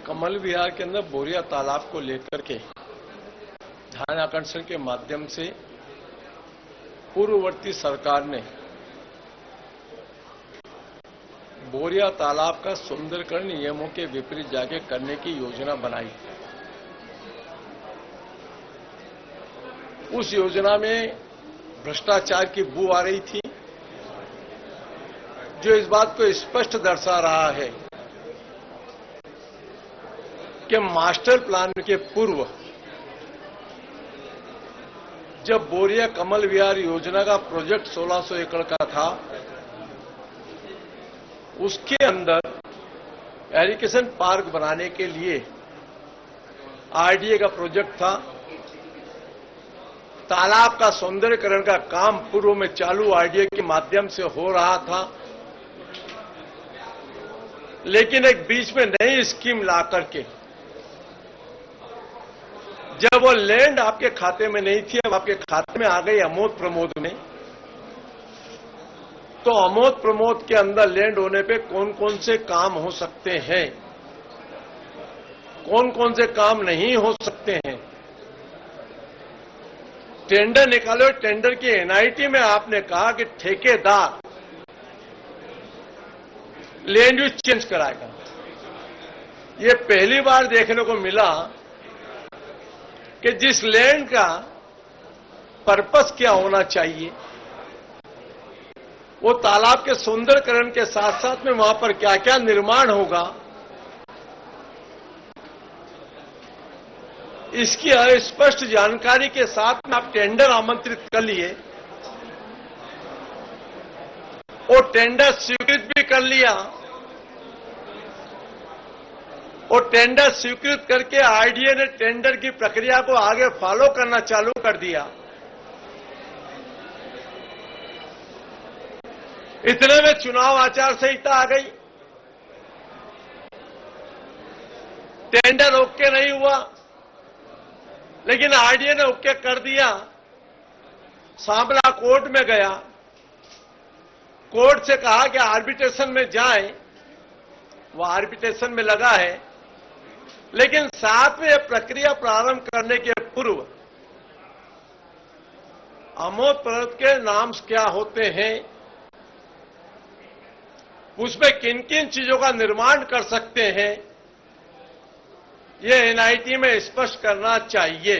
कमल विहार के अंदर बोरिया तालाब को लेकर के ध्यान आकर्षण के माध्यम से पूर्ववर्ती सरकार ने बोरिया तालाब का सुंदरीकरण नियमों के विपरीत जाके करने की योजना बनाई। उस योजना में भ्रष्टाचार की बू आ रही थी, जो इस बात को स्पष्ट दर्शा रहा है कि मास्टर प्लान के पूर्व जब बोरिया कमल विहार योजना का प्रोजेक्ट 1600 एकड़ का था, उसके अंदर एरिगेशन पार्क बनाने के लिए आरडीए का प्रोजेक्ट था। तालाब का सौंदर्यीकरण का काम पूर्व में चालू आरडीए के माध्यम से हो रहा था, लेकिन एक बीच में नई स्कीम ला करके जब वो लैंड आपके खाते में नहीं थी, अब आपके खाते में आ गई अमोद प्रमोद में, तो अमोद प्रमोद के अंदर लैंड होने पे कौन कौन से काम हो सकते हैं, कौन कौन से काम नहीं हो सकते हैं, टेंडर निकालो। टेंडर की एनआईटी में आपने कहा कि ठेकेदार लैंड यूज चेंज कराएगा। ये पहली बार देखने को मिला कि जिस लैंड का पर्पस क्या होना चाहिए, वो तालाब के सुंदरीकरण के साथ साथ में वहां पर क्या क्या निर्माण होगा, इसकी स्पष्ट जानकारी के साथ में आप टेंडर आमंत्रित कर लिए और टेंडर स्वीकृत भी कर लिया और टेंडर स्वीकृत करके आरडीए ने टेंडर की प्रक्रिया को आगे फॉलो करना चालू कर दिया। इतने में चुनाव आचार संहिता आ गई, टेंडर ओके नहीं हुआ, लेकिन आरडीए ने ओके कर दिया। सांबला कोर्ट में गया, कोर्ट से कहा कि आर्बिट्रेशन में जाएं, वो आर्बिट्रेशन में लगा है, लेकिन साथ में यह प्रक्रिया प्रारंभ करने के पूर्व अमोद प्रमोद के नाम क्या होते हैं, उसमें किन किन चीजों का निर्माण कर सकते हैं, यह एनआईटी में स्पष्ट करना चाहिए।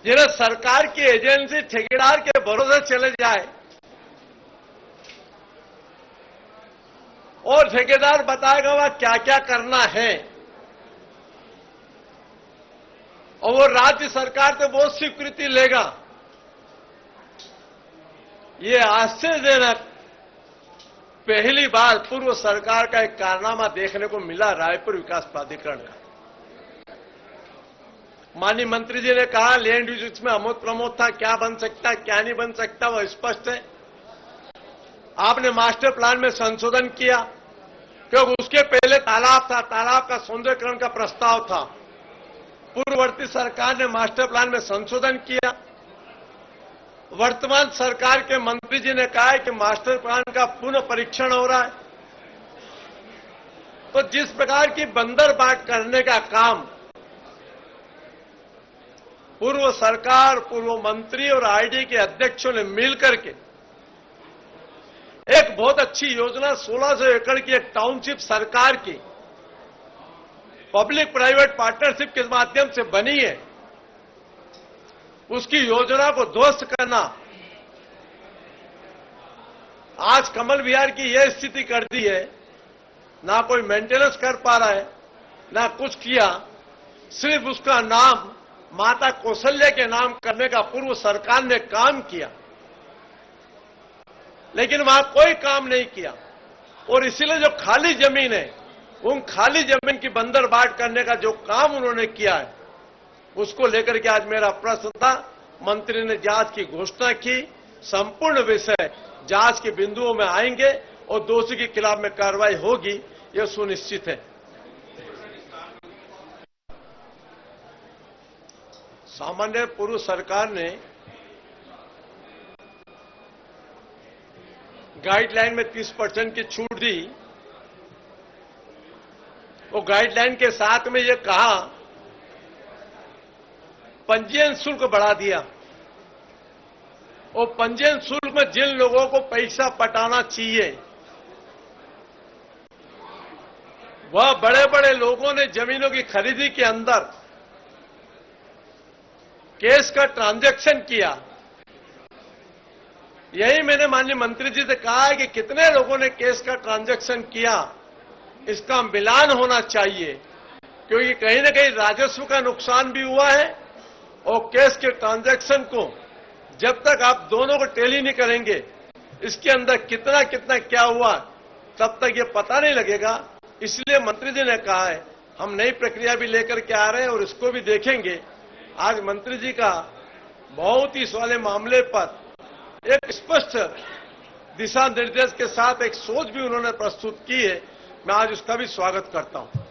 जिन्हें सरकार की एजेंसी ठेकेदार के भरोसे चले जाए और ठेकेदार बताएगा वह क्या क्या करना है, और वो राज्य सरकार से वो स्वीकृति लेगा, ये आश्चर्यजनक पहली बार पूर्व सरकार का एक कारनामा देखने को मिला रायपुर विकास प्राधिकरण का। माननीय मंत्री जी ने कहा लैंड यूज में अमोद प्रमोद था, क्या बन सकता है क्या नहीं बन सकता वो स्पष्ट है। आपने मास्टर प्लान में संशोधन किया, क्योंकि उसके पहले तालाब था, तालाब का सौंदर्यीकरण का प्रस्ताव था। पूर्ववर्ती सरकार ने मास्टर प्लान में संशोधन किया। वर्तमान सरकार के मंत्री जी ने कहा है कि मास्टर प्लान का पुनः परीक्षण हो रहा है। तो जिस प्रकार की बंदरबाट करने का काम पूर्व सरकार, पूर्व मंत्री और आरडीए के अध्यक्षों ने मिलकर के एक बहुत अच्छी योजना 1600 एकड़ की एक टाउनशिप सरकार की पब्लिक प्राइवेट पार्टनरशिप के माध्यम से बनी है, उसकी योजना को ध्वस्त करना, आज कमल विहार की यह स्थिति कर दी है। ना कोई मेंटेनेंस कर पा रहा है, ना कुछ किया, सिर्फ उसका नाम माता कौशल्या के नाम करने का पूर्व सरकार ने काम किया, लेकिन वहां कोई काम नहीं किया। और इसीलिए जो खाली जमीन है, उन खाली जमीन की बंदरबाट करने का जो काम उन्होंने किया है, उसको लेकर के आज मेरा प्रश्न था। मंत्री ने जांच की घोषणा की, संपूर्ण विषय जांच के बिंदुओं में आएंगे और दोषी के खिलाफ में कार्रवाई होगी, यह सुनिश्चित है। सामान्य पूर्व सरकार ने गाइडलाइन में 30% की छूट दी, वो गाइडलाइन के साथ में ये कहा, पंजीयन शुल्क बढ़ा दिया। वो पंजीयन शुल्क में जिन लोगों को पैसा पटाना चाहिए, वह बड़े बड़े लोगों ने जमीनों की खरीदी के अंदर केस का ट्रांजैक्शन किया। यही मैंने माननीय मंत्री जी से कहा है कि कितने लोगों ने केस का ट्रांजैक्शन किया, इसका मिलान होना चाहिए, क्योंकि कहीं न कहीं राजस्व का नुकसान भी हुआ है और केस के ट्रांजैक्शन को जब तक आप दोनों को टैली नहीं करेंगे, इसके अंदर कितना कितना क्या हुआ, तब तक ये पता नहीं लगेगा। इसलिए मंत्री जी ने कहा है हम नई प्रक्रिया भी लेकर के आ रहे हैं और इसको भी देखेंगे। आज मंत्री जी का बहुत ही इस वाले मामले पर एक स्पष्ट दिशा निर्देश के साथ एक सोच भी उन्होंने प्रस्तुत की है। मैं आज उसका भी स्वागत करता हूं।